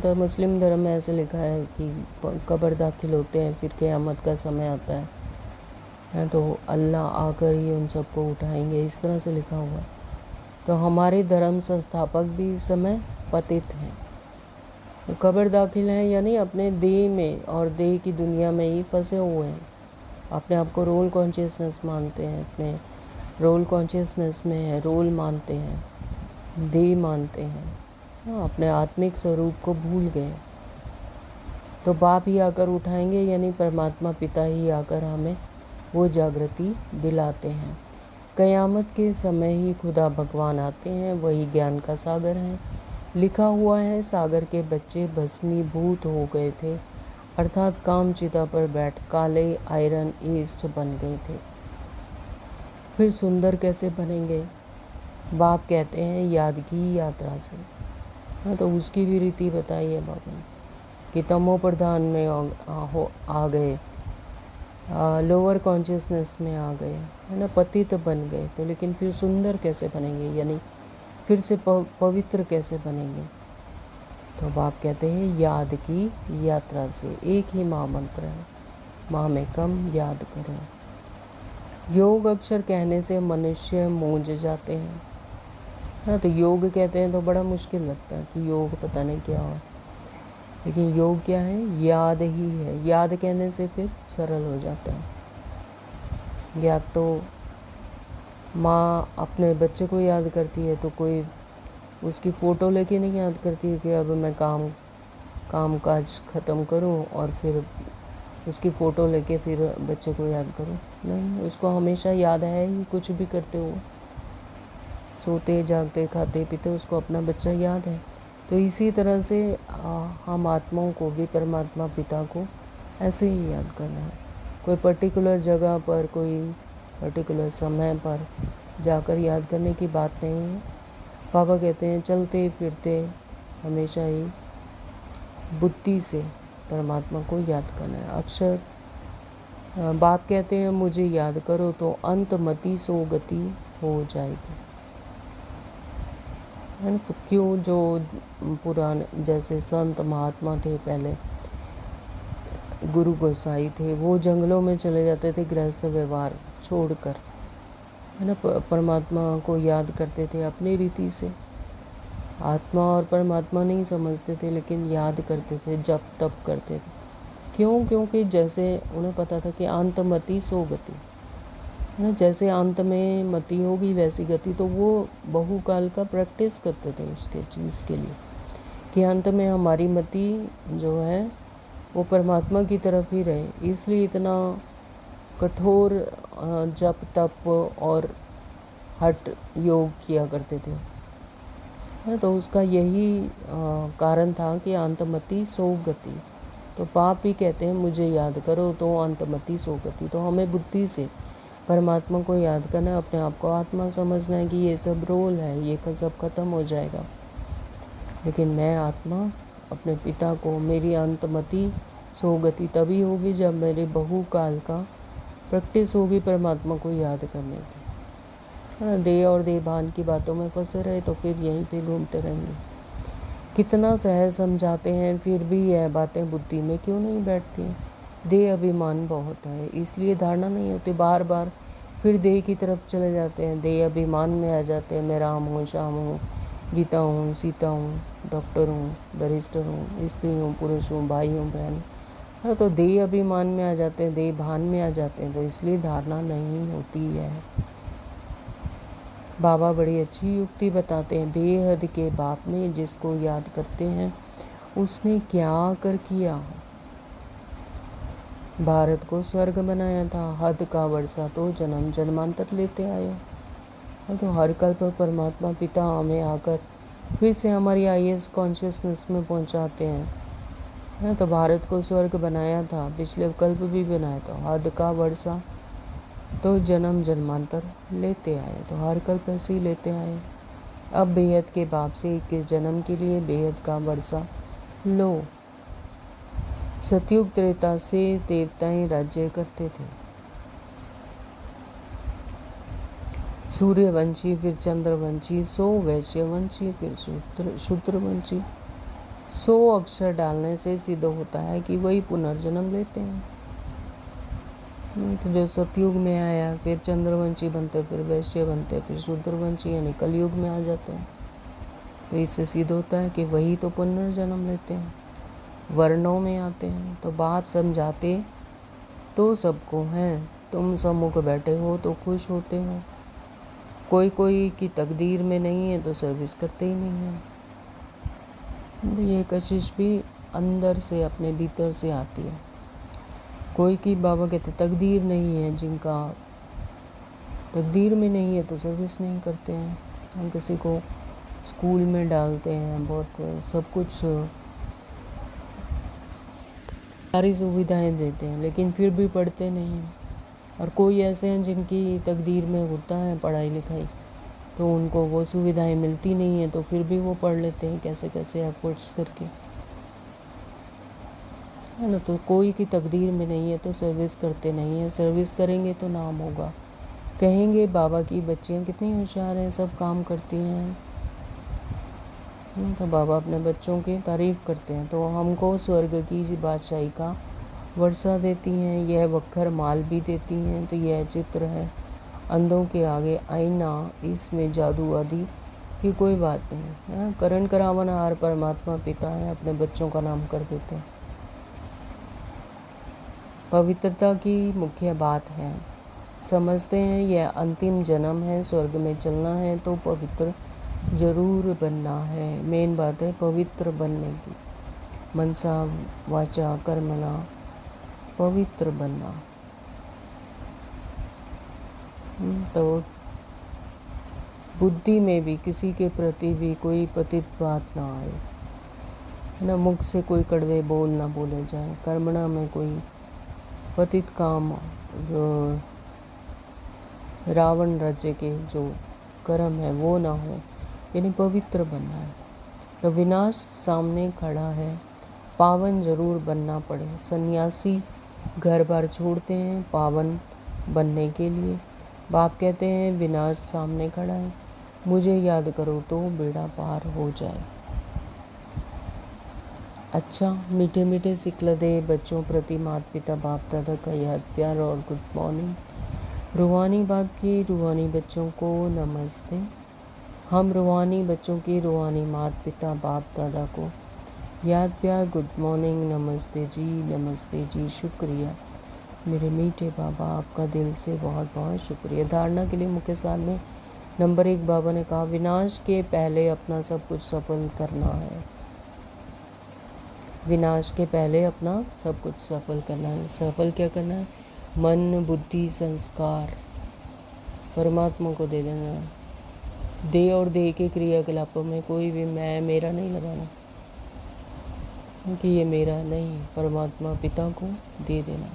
तो मुस्लिम धर्म में ऐसे लिखा है कि कब्र दाखिल होते हैं, फिर क़यामत का समय आता है तो अल्लाह आकर ही उन सबको उठाएंगे, इस तरह से लिखा हुआ है। तो हमारे धर्म संस्थापक भी इस समय पतित हैं, तो कब्र दाखिल हैं, यानी अपने देह में और देह की दुनिया में ही फंसे हुए हैं। अपने आप को रोल कॉन्शियसनेस मानते हैं, अपने रोल कॉन्शियसनेस में है, रोल मानते हैं, देह मानते हैं, अपने आत्मिक स्वरूप को भूल गए। तो बाप ही आकर उठाएंगे, यानी परमात्मा पिता ही आकर हमें वो जागृति दिलाते हैं। क़यामत के समय ही खुदा भगवान आते हैं, वही ज्ञान का सागर है। लिखा हुआ है सागर के बच्चे भस्मीभूत हो गए थे, अर्थात काम चिता पर बैठ काले आयरन ईस्ट बन गए थे। फिर सुंदर कैसे बनेंगे? बाप कहते हैं याद की यात्रा से। हाँ, तो उसकी भी रीति बताई है बाबा ने कि तमो प्रधान में आ गए, लोअर कॉन्शियसनेस में आ गए, है ना, पतित बन गए। तो लेकिन फिर सुंदर कैसे बनेंगे, यानी फिर से पवित्र कैसे बनेंगे? तो बाप कहते हैं याद की यात्रा से। एक ही महामंत्र है, माँ में कम याद करो। योग अक्षर कहने से मनुष्य मूंझ जाते हैं। हाँ, तो योग कहते हैं तो बड़ा मुश्किल लगता है कि योग पता नहीं क्या हो। लेकिन योग क्या है? याद ही है। याद कहने से फिर सरल हो जाता है। या तो माँ अपने बच्चे को याद करती है, तो कोई उसकी फ़ोटो लेके नहीं याद करती है कि अब मैं काम काज ख़त्म करूँ और फिर उसकी फ़ोटो लेके फिर बच्चे को याद करूँ। नहीं, उसको हमेशा याद है ही, कुछ भी करते हुए, सोते जागते खाते पीते उसको अपना बच्चा याद है। तो इसी तरह से हम आत्माओं को भी परमात्मा पिता को ऐसे ही याद करना है। कोई पर्टिकुलर जगह पर, कोई पर्टिकुलर समय पर जाकर याद करने की बात नहीं है। पापा कहते हैं चलते फिरते हमेशा ही बुद्धि से परमात्मा को याद करना है। अक्सर बाप कहते हैं मुझे याद करो तो अंतमति सो गति हो जाएगी, है ना। तो क्यों जो पुराने जैसे संत महात्मा थे, पहले गुरु गोसाई थे, वो जंगलों में चले जाते थे गृहस्थ व्यवहार छोड़कर, है ना, परमात्मा को याद करते थे अपनी रीति से। आत्मा और परमात्मा नहीं समझते थे, लेकिन याद करते थे, जप तप करते थे। क्यों? क्योंकि जैसे उन्हें पता था कि अंतमति सो गति, है ना, जैसे अंत में मति होगी वैसी गति। तो वो बहुकाल का प्रैक्टिस करते थे उसके चीज़ के लिए कि अंत में हमारी मति जो है वो परमात्मा की तरफ ही रहे। इसलिए इतना कठोर जप तप और हठ योग किया करते थे, है। तो उसका यही कारण था कि अंतमति सो गति। तो पाप ही कहते हैं मुझे याद करो तो अंतमति सो गति। तो हमें बुद्धि से परमात्मा को याद करना है, अपने आप को आत्मा समझना है कि ये सब रोल है, ये सब खत्म हो जाएगा, लेकिन मैं आत्मा अपने पिता को, मेरी अंतमति सो गति तभी होगी जब मेरे बहुकाल का प्रैक्टिस होगी परमात्मा को याद करने की। देह और देहभान की बातों में फंसे रहे तो फिर यहीं पे घूमते रहेंगे। कितना सहज समझाते हैं, फिर भी यह बातें बुद्धि में क्यों नहीं बैठती हैं? देह अभिमान बहुत है, इसलिए धारणा नहीं होती। बार बार फिर देह की तरफ चले जाते हैं, देह अभिमान में आ जाते हैं। मैं राम हूँ, श्याम हूँ, गीता हूँ, सीता हूँ, डॉक्टर हूँ, बैरिस्टर हूँ, स्त्री हूँ, पुरुष हूँ, भाई हूँ, बहन। हाँ, तो देह अभिमान में आ जाते हैं, देह भान में आ जाते हैं, तो इसलिए धारणा नहीं होती है। बाबा बड़ी अच्छी युक्ति बताते हैं, बेहद के बाप ने जिसको याद करते हैं उसने क्या कर किया। भारत को स्वर्ग बनाया था, हद का वर्षा तो जन्म जन्मांतर लेते आए। तो हर कल्प परमात्मा पिता हमें आकर फिर से हमारी IAS कॉन्शियसनेस में पहुंचाते हैं। तो भारत को स्वर्ग बनाया था, पिछले कल्प भी बनाया था, हद का वर्षा तो जन्म जन्मांतर लेते आए। तो हर कल्प ऐसे ही लेते आए। अब बेहद के बाप से 21 जन्म के लिए बेहद का वर्षा लो। सतयुग त्रेता से देवताएं राज्य करते थे, सूर्यवंशी, फिर चंद्रवंशी, 100 वैश्यवंशी, फिर शूद्रवंशी। 100 अक्षर डालने से सिद्ध होता है कि वही पुनर्जन्म लेते हैं। तो जो सतयुग में आया, फिर चंद्रवंशी बनते, फिर वैश्य बनते, फिर शूद्रवंशी यानी कलयुग में आ जाते हैं। तो इससे सिद्ध होता है कि वही तो पुनर्जन्म लेते हैं, वर्णों में आते हैं। तो बाप समझाते तो सबको हैं, तुम सम्मुख बैठे हो तो खुश होते हो। कोई की तकदीर में नहीं है तो सर्विस करते ही नहीं है। तो ये कशिश भी अंदर से, अपने भीतर से आती है। कोई की बाबा कहते तकदीर नहीं है, जिनका तकदीर में नहीं है तो सर्विस नहीं करते हैं। हम किसी को स्कूल में डालते हैं, बहुत सब कुछ सारी सुविधाएं देते हैं, लेकिन फिर भी पढ़ते नहीं हैं। और कोई ऐसे हैं जिनकी तकदीर में होता है पढ़ाई लिखाई, तो उनको वो सुविधाएं मिलती नहीं है, तो फिर भी वो पढ़ लेते हैं कैसे कैसे एफर्ट्स करके, है ना। तो कोई की तकदीर में नहीं है तो सर्विस करते नहीं है। सर्विस करेंगे तो नाम होगा, कहेंगे बाबा की बच्चियाँ कितनी होशियार हैं, सब काम करती हैं। तो बाबा अपने बच्चों की तारीफ़ करते हैं। तो हमको स्वर्ग की बादशाही का वर्षा देती हैं, यह वक्खर माल भी देती हैं। तो यह चित्र है अंधों के आगे आईना, इसमें जादू आदि कि कोई बात नहीं है, करण करावनहार परमात्मा पिता है, अपने बच्चों का नाम कर देते हैं। पवित्रता की मुख्य बात है, समझते हैं यह अंतिम जन्म है, स्वर्ग में चलना है तो पवित्र जरूर बनना है। मेन बात है पवित्र बनने की, मनसा वाचा कर्मणा पवित्र बनना। तो बुद्धि में भी किसी के प्रति भी कोई पतित बात ना आए, है ना, मुख से कोई कड़वे बोल ना बोले जाए, कर्मणा में कोई पतित काम, जो रावण राज्य के जो कर्म है वो ना हो, यानी पवित्र बनना है। तो विनाश सामने खड़ा है, पावन जरूर बनना पड़े। सन्यासी घर बार छोड़ते हैं पावन बनने के लिए। बाप कहते हैं विनाश सामने खड़ा है, मुझे याद करो तो बेड़ा पार हो जाए। अच्छा, मीठे मीठे सिकलदे बच्चों प्रति माता पिता बाप दादा का याद प्यार और गुड मॉर्निंग। रूहानी बाप की रूहानी बच्चों को नमस्ते। हम रूहानी बच्चों की रूहानी माता पिता बाप दादा को याद प्यार गुड मॉर्निंग, नमस्ते जी, शुक्रिया मेरे मीठे बाबा, आपका दिल से बहुत बहुत शुक्रिया। धारणा के लिए मुख्य सार में नंबर 1 बाबा ने कहा विनाश के पहले अपना सब कुछ सफल करना है। विनाश के पहले अपना सब कुछ सफल करना है। सफल क्या करना है? मन बुद्धि संस्कार परमात्मा को दे देना है। दे और दे के क्रियाकलापों में कोई भी मैं मेरा नहीं लगाना, क्योंकि ये मेरा नहीं, परमात्मा पिता को दे देना।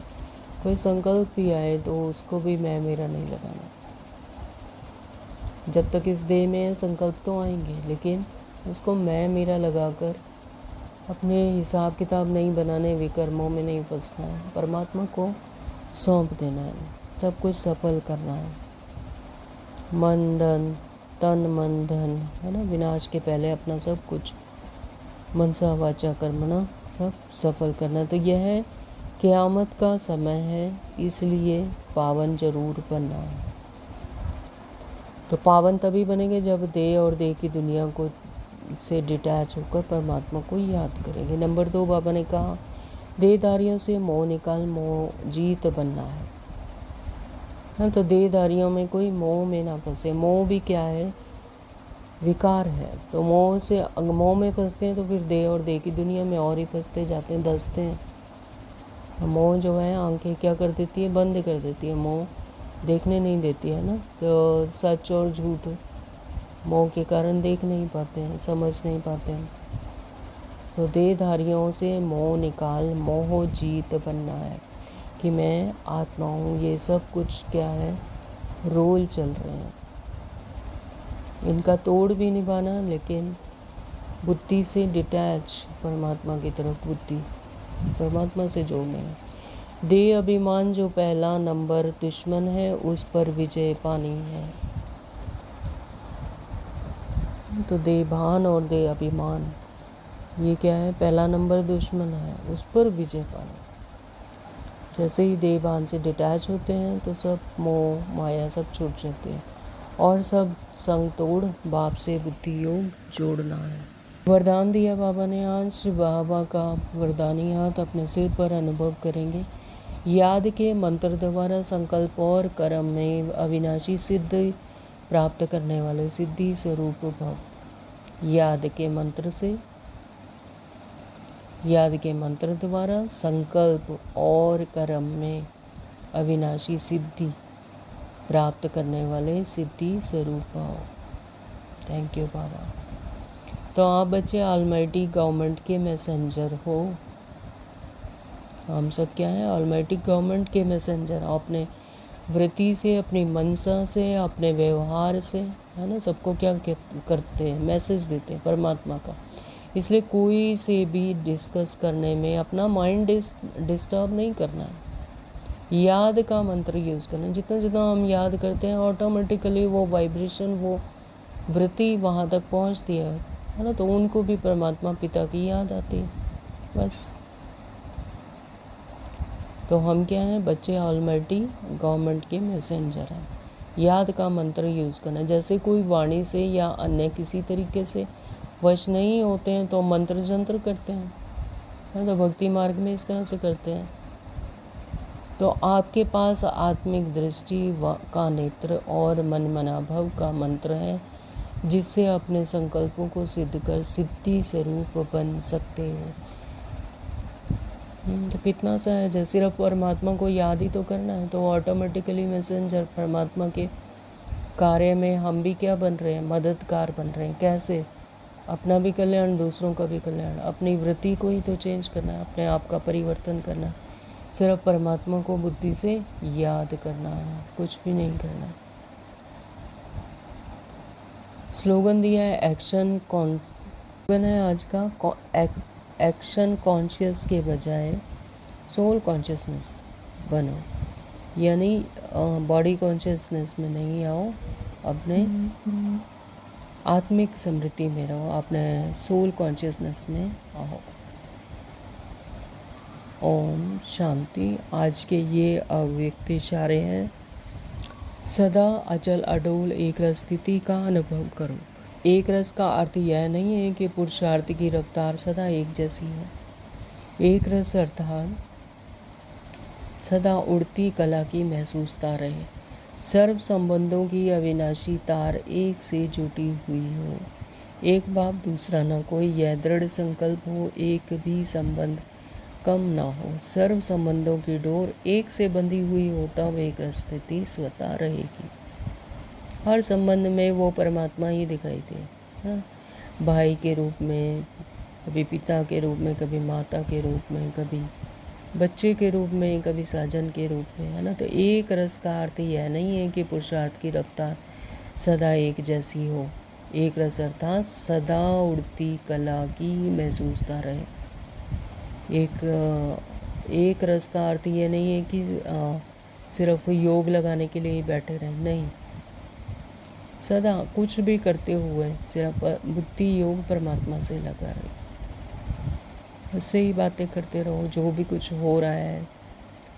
कोई संकल्प भी आए तो उसको भी मैं मेरा नहीं लगाना। जब तक इस देह में संकल्प तो आएंगे, लेकिन इसको मैं मेरा लगाकर अपने हिसाब किताब नहीं बनाने, विकर्मों में नहीं फंसना है, परमात्मा को सौंप देना है, सब कुछ सफल करना है। मन धन तन मन धन, है ना, विनाश के पहले अपना सब कुछ मनसा वाचा कर्मणा सब सफल करना। तो यह है क़यामत का समय है, इसलिए पावन जरूर बनना है। तो पावन तभी बनेंगे जब देह और देह की दुनिया को से डिटैच होकर परमात्मा को याद करेंगे। नंबर 2 बाबा ने कहा देहधारियों से मोह निकाल, मोह जीत बनना है। हाँ, तो देहधारियों में कोई मोह में ना फंसे। मोह भी क्या है? विकार है। तो मोह में फंसते हैं तो फिर देह और देह की दुनिया में और ही फंसते जाते हैं, धंसते हैं। मोह जो है आंखें क्या कर देती है? बंद कर देती है। मोह देखने नहीं देती है ना, तो सच और झूठ मोह के कारण देख नहीं पाते हैं, समझ नहीं पाते हैं। तो देहधारियों से मोह निकाल, मोह जीत बनना है कि मैं आत्मा हूँ। ये सब कुछ क्या है? रोल चल रहे हैं, इनका तोड़ भी निभाना, लेकिन बुद्धि से डिटैच, परमात्मा की तरफ बुद्धि परमात्मा से जोड़ने हैं। देह अभिमान जो पहला नंबर दुश्मन है, उस पर विजय पानी है। तो देहभान और देह अभिमान ये क्या है? पहला नंबर दुश्मन है, उस पर विजय पानी। जैसे ही देहभान से डिटैच होते हैं तो सब मोह माया सब छूट जाते हैं और सब संग तोड़ बाप से बुद्धि योग जोड़ना है। वरदान दिया बाबा ने आज। बाबा का वरदानी हाथ अपने सिर पर अनुभव करेंगे। याद के मंत्र द्वारा संकल्प और कर्म में अविनाशी सिद्धि प्राप्त करने वाले सिद्धि स्वरूप भव। याद के मंत्र द्वारा संकल्प और कर्म में अविनाशी सिद्धि प्राप्त करने वाले सिद्धि स्वरूप भव। थैंक यू बाबा। तो आप बच्चे ऑलमाइटी गवर्नमेंट के मैसेंजर हो। हम सब क्या हैं? ऑलमाइटी गवर्नमेंट के मैसेंजर। अपने वृत्ति से, अपनी मनसा से, अपने व्यवहार से, है ना, सबको क्या करते हैं? मैसेज देते हैं परमात्मा का। इसलिए कोई से भी डिस्कस करने में अपना माइंड डिस्टर्ब नहीं करना है। याद का मंत्र यूज़ करना है। जितना जितना हम याद करते हैं ऑटोमेटिकली वो वाइब्रेशन, वो वृत्ति वहाँ तक पहुँचती है ना, तो उनको भी परमात्मा पिता की याद आती है। बस। तो हम क्या हैं? बच्चे ऑलमाइटी गवर्नमेंट के मैसेंजर हैं। याद का मंत्र यूज़ करना। जैसे कोई वाणी से या अन्य किसी तरीके से वश नहीं होते हैं तो मंत्र जंत्र करते हैं, तो भक्ति मार्ग में इस तरह से करते हैं। तो आपके पास आत्मिक दृष्टि का नेत्र और मन मनाभव का मंत्र है, जिससे अपने संकल्पों को सिद्ध कर सिद्धि स्वरूप बन सकते हो। तो कितना सा है, जैसे सिर्फ परमात्मा को याद ही तो करना है, तो ऑटोमेटिकली मैसेंजर परमात्मा के कार्य में हम भी क्या बन रहे हैं, मददगार बन रहे हैं। कैसे? अपना भी कल्याण, दूसरों का भी कल्याण। अपनी वृत्ति को ही तो चेंज करना है, अपने आप का परिवर्तन करना है। सिर्फ परमात्मा को बुद्धि से याद करना है, कुछ भी नहीं करना। स्लोगन दिया है स्लोगन है आज का, एक्शन कॉन्शियस के बजाय सोल कॉन्शियसनेस बनो। यानी बॉडी कॉन्शियसनेस में नहीं आओ, अपने आत्मिक समृद्धि में रहो, अपने सोल कॉन्शियसनेस में आओ। ओम शांति। आज के ये अव्यक्त इशारे हैं। सदा अचल अडोल एक रस स्थिति का अनुभव करो। एक रस का अर्थ यह नहीं है कि पुरुषार्थ की रफ्तार सदा एक जैसी है। एक रस अर्थात सदा उड़ती कला की महसूसता रहे, सर्व संबंधों की अविनाशी तार एक से जुटी हुई हो, एक बाप दूसरा न कोई, यह दृढ़ संकल्प हो, एक भी संबंध कम ना हो, सर्व संबंधों की डोर एक से बंधी हुई हो, तब एक स्थिति स्वतः रहेगी। हर संबंध में वो परमात्मा ही दिखाई दे, है ना। भाई के रूप में, कभी पिता के रूप में, कभी माता के रूप में, कभी बच्चे के रूप में, कभी साजन के रूप में, है ना। तो एक रस का अर्थ यह नहीं है कि पुरुषार्थ की रफ्तार सदा एक जैसी हो। एक रस अर्थात सदा उड़ती कला की महसूसता रहे। एक रस का अर्थ ये नहीं है कि सिर्फ योग लगाने के लिए ही बैठे रहें, नहीं। सदा कुछ भी करते हुए सिर्फ बुद्धि योग परमात्मा से लगा रहे, उससे ही बातें करते रहो। जो भी कुछ हो रहा है,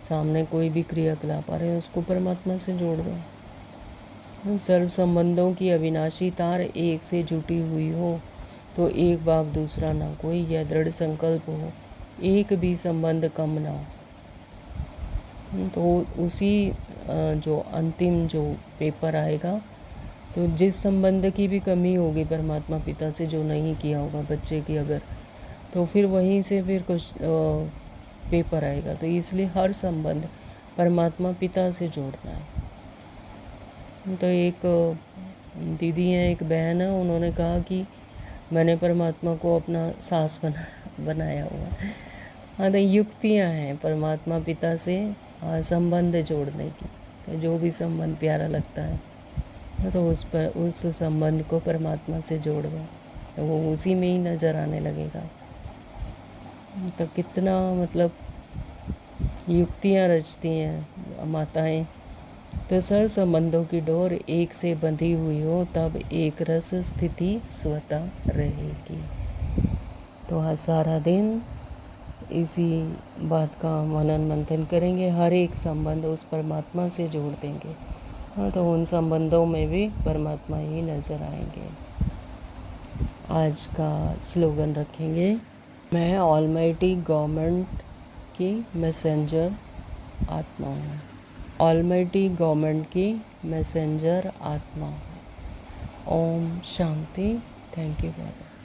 सामने कोई भी क्रियाकलाप आ रहे हैं, उसको परमात्मा से जोड़ दो। सर्व संबंधों की अविनाशी तार एक से जुटी हुई हो, तो एक बाप दूसरा ना कोई, यह दृढ़ संकल्प हो, एक भी संबंध कम ना हो। तो उसी जो अंतिम जो पेपर आएगा, तो जिस संबंध की भी कमी होगी परमात्मा पिता से जो नहीं किया होगा बच्चे की अगर, तो फिर वहीं से फिर कुछ पेपर आएगा। तो इसलिए हर संबंध परमात्मा पिता से जोड़ना है। तो एक दीदी हैं, एक बहन है, उन्होंने कहा कि मैंने परमात्मा को अपना सास बनाया हुआ। हाँ, तो युक्तियाँ हैं परमात्मा पिता से संबंध जोड़ने की। तो जो भी संबंध प्यारा लगता है तो उस संबंध को परमात्मा से जोड़ दो, तो वो उसी में ही नज़र आने लगेगा। तो कितना मतलब युक्तियाँ रचती हैं माताएं। तो सर्व संबंधों की डोर एक से बंधी हुई हो, तब एक रस स्थिति स्वतः रहेगी। तो आज सारा दिन इसी बात का मनन मंथन करेंगे, हर एक संबंध उस परमात्मा से जोड़ देंगे। हाँ, तो उन संबंधों में भी परमात्मा ही नज़र आएंगे। आज का स्लोगन रखेंगे, मैं ऑलमाइटी गवर्नमेंट की मैसेंजर आत्मा हूँ। ऑलमाइटी गवर्नमेंट की मैसेंजर आत्मा हूँ। ओम शांति। Thank you Baba.